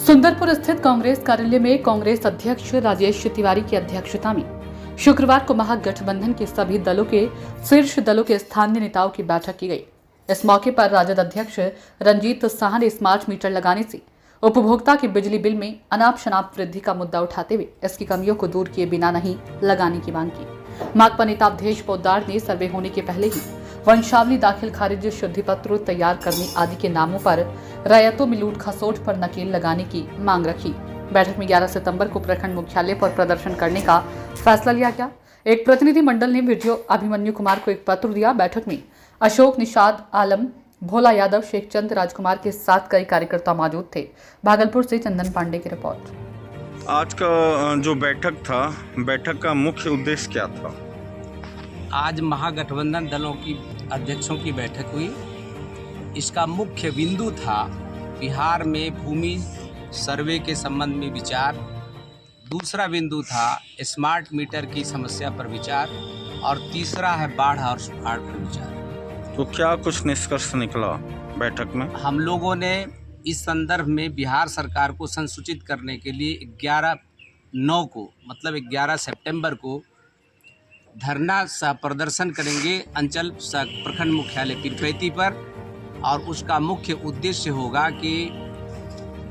सुंदरपुर स्थित कांग्रेस कार्यालय में कांग्रेस अध्यक्ष राजेश तिवारी की अध्यक्षता में शुक्रवार को महागठबंधन के सभी दलों के शीर्ष दलों के स्थानीय नेताओं की बैठक की गई। इस मौके पर राजद अध्यक्ष रंजीत साह ने स्मार्ट मीटर लगाने से उपभोक्ता के बिजली बिल में अनाप शनाप वृद्धि का मुद्दा उठाते हुए इसकी कमियों को दूर किए बिना नहीं लगाने की मांग की। माकपा नेता अवधेश पोद्दार ने सर्वे होने के पहले ही वंशावली दाखिल खारिज शुद्धि पत्र तैयार करने आदि के नामों पर रैयतों में लूट खसोट पर नकेल लगाने की मांग रखी। बैठक में 11 सितंबर को प्रखंड मुख्यालय पर प्रदर्शन करने का फैसला लिया गया। एक प्रतिनिधि मंडल ने वीडियो अभिमन्यु कुमार को एक पत्र दिया। बैठक में अशोक, निषाद आलम, भोला यादव, शेख चंद राजकुमार के साथ कई कार्यकर्ता मौजूद थे। भागलपुर से चंदन पांडे की रिपोर्ट। आज का जो बैठक था, बैठक का मुख्य उद्देश्य क्या था? आज महागठबंधन दलों की अध्यक्षों की बैठक हुई। इसका मुख्य बिंदु था बिहार में भूमि सर्वे के संबंध में विचार। दूसरा बिंदु था स्मार्ट मीटर की समस्या पर विचार और तीसरा है बाढ़ और सुखाड़ पर विचार। तो क्या कुछ निष्कर्ष निकला बैठक में? हम लोगों ने इस संदर्भ में बिहार सरकार को संसूचित करने के लिए 11/9 को मतलब 11 सितंबर को धरना सह प्रदर्शन करेंगे अंचल प्रखंड मुख्यालय पीरपैती पर। और उसका मुख्य उद्देश्य होगा कि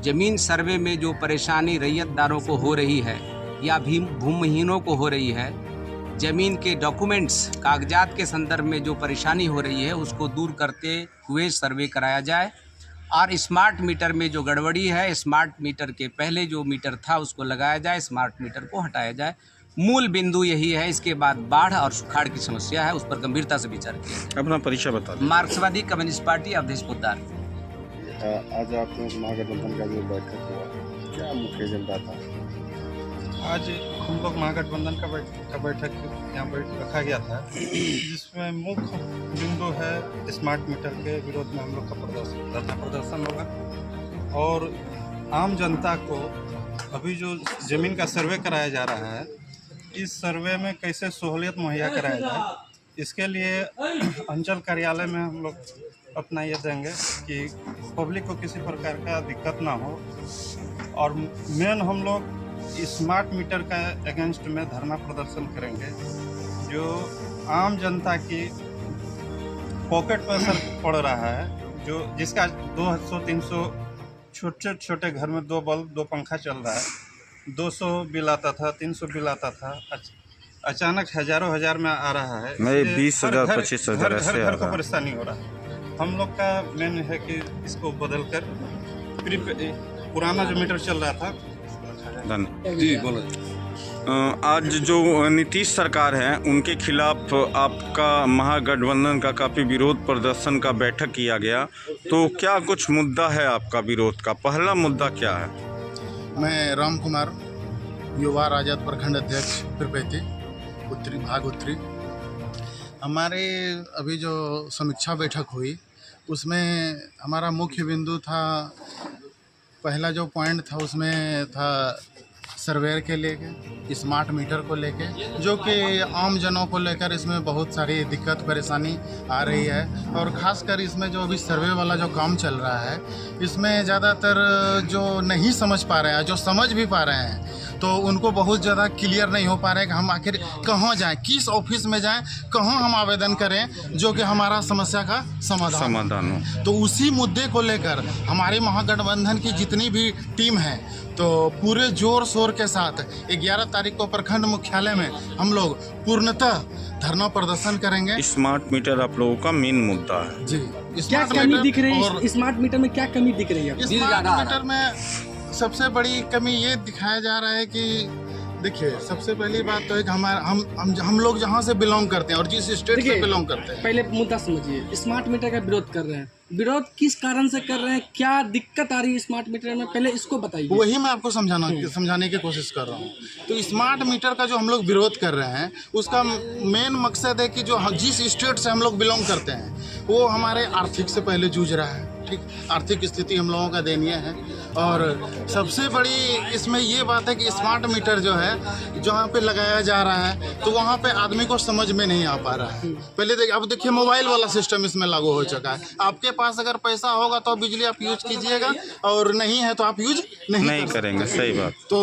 जमीन सर्वे में जो परेशानी रैयतदारों को हो रही है या भी भूमिहीनों को हो रही है, जमीन के डॉक्यूमेंट्स कागजात के संदर्भ में जो परेशानी हो रही है उसको दूर करते हुए सर्वे कराया जाए। और स्मार्ट मीटर में जो गड़बड़ी है, स्मार्ट मीटर के पहले जो मीटर था उसको लगाया जाए, स्मार्ट मीटर को हटाया जाए। मूल बिंदु यही है। इसके बाद बाढ़ और सुखाड़ की समस्या है, उस पर गंभीरता से विचार किया। अपना परिचय बता दें। मार्क्सवादी कम्युनिस्ट पार्टी अवधेश पोद्दार। आज आप महागठबंधन का जो बैठक हुआ, क्या मुख्य एजेंडा था? आज हम लोग महागठबंधन का बैठक यहाँ पर रखा गया था, जिसमें मुख्य बिंदु है स्मार्ट मीटर के विरोध में हम लोग का धरना प्रदर्शन होगा। और आम जनता को अभी जो ज़मीन का सर्वे कराया जा रहा है, इस सर्वे में कैसे सहूलियत मुहैया कराया जाए, इसके लिए अंचल कार्यालय में हम लोग अपना ये देंगे कि पब्लिक को किसी प्रकार का दिक्कत ना हो। और मेन हम लोग स्मार्ट मीटर का अगेंस्ट में धरना प्रदर्शन करेंगे, जो आम जनता की पॉकेट पर असर पड़ रहा है, जो जिसका 200-300 छोटे घर में 2 बल्ब 2 पंखा चल रहा है, 200 बिल आता था, 300 बिल आता था, अचानक हजार में आ रहा है। 20,000-25,000 घर को परेशानी हो रहा है। हम लोग का मेन है कि इसको बदल कर पुराना जो मीटर चल रहा था। जी बोलो। आज जो नीतीश सरकार है उनके खिलाफ आपका महागठबंधन का काफ़ी विरोध प्रदर्शन का बैठक किया गया, तो क्या कुछ मुद्दा है आपका विरोध का? पहला मुद्दा क्या है? मैं राम कुमार, युवा राजद प्रखंड अध्यक्ष पीरपैती उत्तरी भाग उत्तरी। हमारे अभी जो समीक्षा बैठक हुई उसमें हमारा मुख्य बिंदु था, पहला जो पॉइंट था उसमें था सर्वेयर के लेके, स्मार्ट मीटर को लेके, जो कि आम जनों को लेकर इसमें बहुत सारी दिक्कत परेशानी आ रही है। और ख़ासकर इसमें जो अभी सर्वे वाला जो काम चल रहा है, इसमें ज़्यादातर जो नहीं समझ पा रहे हैं, जो समझ भी पा रहे हैं, तो उनको बहुत ज़्यादा क्लियर नहीं हो पा रहे कि हम आखिर कहाँ जाएं, किस ऑफिस में जाएं, कहाँ हम आवेदन करें जो कि हमारा समस्या का समाधान हो। तो उसी मुद्दे को लेकर हमारे महागठबंधन की जितनी भी टीम है, तो पूरे जोर शोर के साथ 11 तारीख को प्रखंड मुख्यालय में हम लोग पूर्णतः धरना प्रदर्शन करेंगे। स्मार्ट मीटर आप लोगों का मेन मुद्दा है जी। क्या कमी दिख रही है स्मार्ट मीटर में? क्या कमी दिख रही है स्मार्ट मीटर में? सबसे बड़ी कमी ये दिखाया जा रहा है कि देखिए, सबसे पहली बात तो है कि हम लोग जहाँ से बिलोंग करते हैं और जिस स्टेट से बिलोंग करते हैं। पहले मुद्दा समझिए, स्मार्ट मीटर का विरोध कर रहे हैं, विरोध किस कारण से कर रहे हैं, क्या दिक्कत आ रही है स्मार्ट मीटर में, पहले इसको बताइए। वही मैं आपको समझाने की कोशिश कर रहा हूँ। तो स्मार्ट मीटर का जो हम लोग विरोध कर रहे हैं, उसका मेन मकसद है कि जो जिस स्टेट से हम लोग बिलोंग करते हैं वो हमारे आर्थिक से पहले जूझ रहा है। ठीक, आर्थिक स्थिति हम लोगों का दयनीय है। और सबसे बड़ी इसमें ये बात है कि स्मार्ट मीटर जो है जहाँ पे लगाया जा रहा है तो वहाँ पे आदमी को समझ में नहीं आ पा रहा है। पहले अब देखिए मोबाइल वाला सिस्टम इसमें लागू हो चुका है। आपके पास अगर पैसा होगा तो बिजली आप यूज कीजिएगा और नहीं है तो आप यूज नहीं करेंगे। सही बात। तो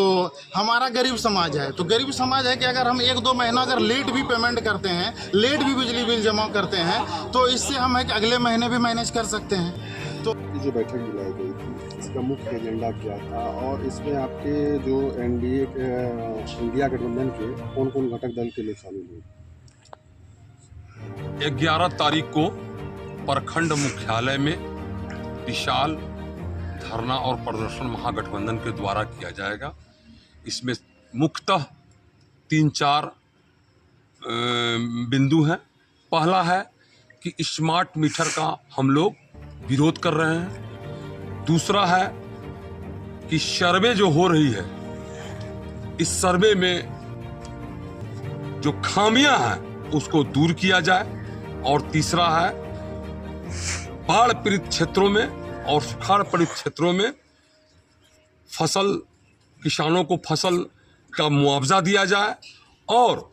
हमारा गरीब समाज है, तो गरीब समाज है कि अगर हम 1-2 महीना अगर लेट भी पेमेंट करते हैं, लेट भी बिजली बिल जमा करते हैं तो इससे हम है कि अगले महीने भी मैनेज कर सकते हैं। तो जो बैठक बुलाई गई थी इसका मुख्य एजेंडा क्या था और इसमें आपके जो इंडिया गठबंधन के कौन कौन घटक दल के लोग शामिल हुए? 11 तारीख को प्रखंड मुख्यालय में विशाल धरना और प्रदर्शन महागठबंधन के द्वारा किया जाएगा। इसमें मुख्यतः 3-4 बिंदु हैं। पहला है कि स्मार्ट मीटर का हम लोग विरोध कर रहे हैं। दूसरा है कि सर्वे जो हो रही है इस सर्वे में जो खामियां हैं उसको दूर किया जाए। और तीसरा है बाढ़ पीड़ित क्षेत्रों में और सुखाड़ पीड़ित क्षेत्रों में किसानों को फसल का मुआवजा दिया जाए और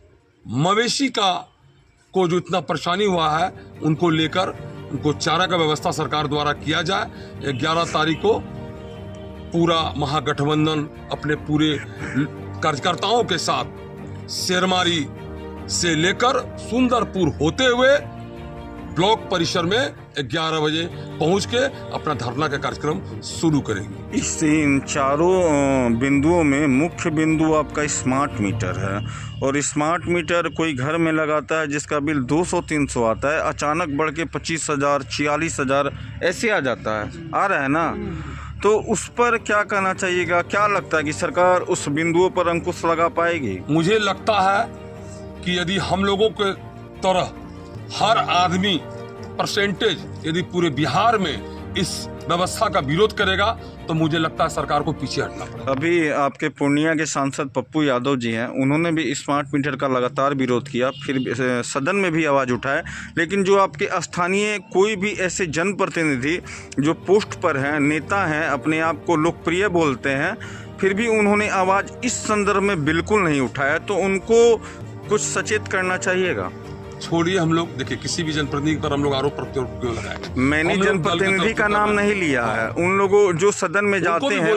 मवेशी को जो इतना परेशानी हुआ है उनको लेकर उनको चारा का व्यवस्था सरकार द्वारा किया जाए। 11 तारीख को पूरा महागठबंधन अपने पूरे कार्यकर्ताओं के साथ शेरमारी से लेकर सुंदरपुर होते हुए ब्लॉक परिसर में 11 बजे पहुंच के अपना धरना का कार्यक्रम शुरू करेंगे। इन चारों बिंदुओं में मुख्य बिंदु आपका स्मार्ट मीटर है और स्मार्ट मीटर कोई घर में लगाता है जिसका बिल 200-300 आता है, अचानक बढ़ के 25,000 46,000 ऐसे आ जाता है, आ रहा है ना। तो उस पर क्या कहना चाहिएगा? क्या लगता है कि सरकार उस बिंदुओं पर अंकुश लगा पाएगी? मुझे लगता है कि यदि हम लोगों के तरह हर आदमी परसेंटेज यदि पूरे बिहार में इस व्यवस्था का विरोध करेगा तो मुझे लगता है सरकार को पीछे हटना पड़ेगा। अभी आपके पूर्णिया के सांसद पप्पू यादव जी हैं, उन्होंने भी स्मार्ट मीटर का लगातार विरोध किया, फिर सदन में भी आवाज़ उठाए। लेकिन जो आपके स्थानीय कोई भी ऐसे जनप्रतिनिधि जो पोस्ट पर हैं, नेता हैं, अपने आप को लोकप्रिय बोलते हैं, फिर भी उन्होंने आवाज़ इस संदर्भ में बिल्कुल नहीं उठाया, तो उनको कुछ सचेत करना चाहिएगा। छोड़िए, हम लोग देखिए किसी भी जनप्रतिनिधि पर हम लोग आरोप प्रत्यारोप क्यों लगाए? मैंने जनप्रतिनिधि का नाम नहीं लिया है। उन लोगों जो सदन में जाते हैं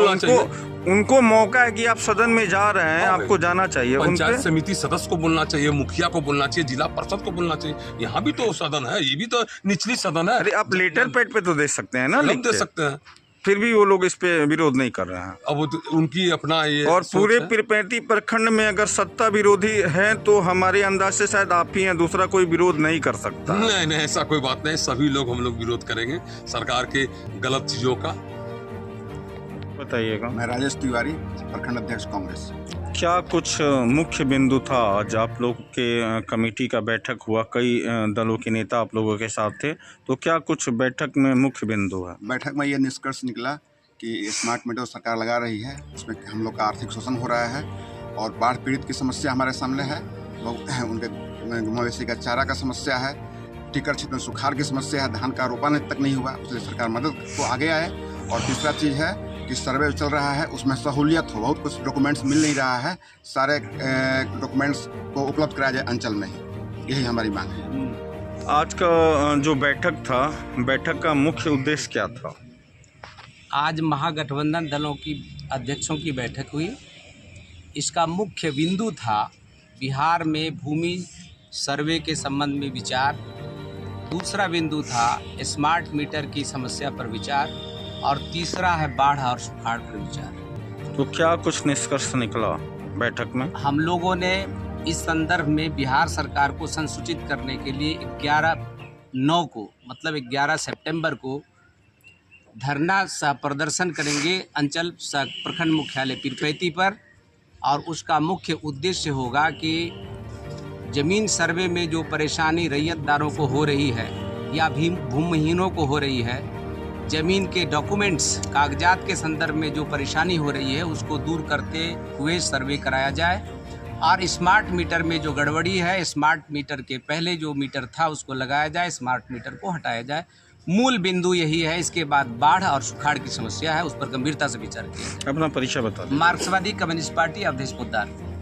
उनको मौका है कि आप सदन में जा रहे हैं, आपको जाना चाहिए। पंचायत समिति सदस्य को बोलना चाहिए, मुखिया को बोलना चाहिए, जिला परिषद को बोलना चाहिए। यहाँ भी तो सदन है, ये भी तो निचली सदन है। अरे आप लेटर पैड पे तो दे सकते हैं ना, लिख दे सकते हैं। फिर भी वो लोग इस पे विरोध नहीं कर रहे हैं। अब उनकी अपना ये और पूरे पीरपैंती प्रखंड में अगर सत्ता विरोधी है तो हमारे अंदाज से शायद आप ही हैं, दूसरा कोई विरोध नहीं कर सकता। नहीं, ऐसा कोई बात नहीं। सभी लोग हम लोग विरोध करेंगे सरकार के गलत चीजों का। बताइएगा। मैं राजेश तिवारी, प्रखंड अध्यक्ष कांग्रेस। क्या कुछ मुख्य बिंदु था? आज आप लोग के कमेटी का बैठक हुआ, कई दलों के नेता आप लोगों के साथ थे, तो क्या कुछ बैठक में मुख्य बिंदु है? बैठक में ये निष्कर्ष निकला कि स्मार्ट मीटर सरकार लगा रही है, उसमें हम लोग का आर्थिक शोषण हो रहा है और बाढ़ पीड़ित की समस्या हमारे सामने है, उनके मवेशी का चारा का समस्या है, टीकर क्षेत्र में सुखाड़ की समस्या है, धान का रोपण तक नहीं हुआ, उसलिए सरकार मदद को आगे आए। और तीसरा चीज़ है कि सर्वे चल रहा है, उसमें सहूलियत हो, बहुत कुछ डॉक्यूमेंट्स मिल नहीं रहा है, सारे डॉक्यूमेंट्स को उपलब्ध कराया जाए अंचल में ही, यही हमारी मांग है। आज का जो बैठक था, बैठक का मुख्य उद्देश्य क्या था? आज महागठबंधन दलों की अध्यक्षों की बैठक हुई। इसका मुख्य बिंदु था बिहार में भूमि सर्वे के संबंध में विचार, दूसरा बिंदु था स्मार्ट मीटर की समस्या पर विचार और तीसरा है बाढ़ और सुखाड़ पर विचार। तो क्या कुछ निष्कर्ष निकला बैठक में? हम लोगों ने इस संदर्भ में बिहार सरकार को संसूचित करने के लिए 11/9 को मतलब 11 सितंबर को धरना सह प्रदर्शन करेंगे अंचल प्रखंड मुख्यालय पीरपैंती पर। और उसका मुख्य उद्देश्य होगा कि ज़मीन सर्वे में जो परेशानी रैयतदारों को हो रही है या भूमिहीनों को हो रही है, ज़मीन के डॉक्यूमेंट्स कागजात के संदर्भ में जो परेशानी हो रही है उसको दूर करते हुए सर्वे कराया जाए। और स्मार्ट मीटर में जो गड़बड़ी है, स्मार्ट मीटर के पहले जो मीटर था उसको लगाया जाए, स्मार्ट मीटर को हटाया जाए। मूल बिंदु यही है। इसके बाद बाढ़ और सुखाड़ की समस्या है, उस पर गंभीरता से विचार किया जाए। अपना परिचय बता दें। मार्क्सवादी कम्युनिस्ट पार्टी अवधेश पोद्दार।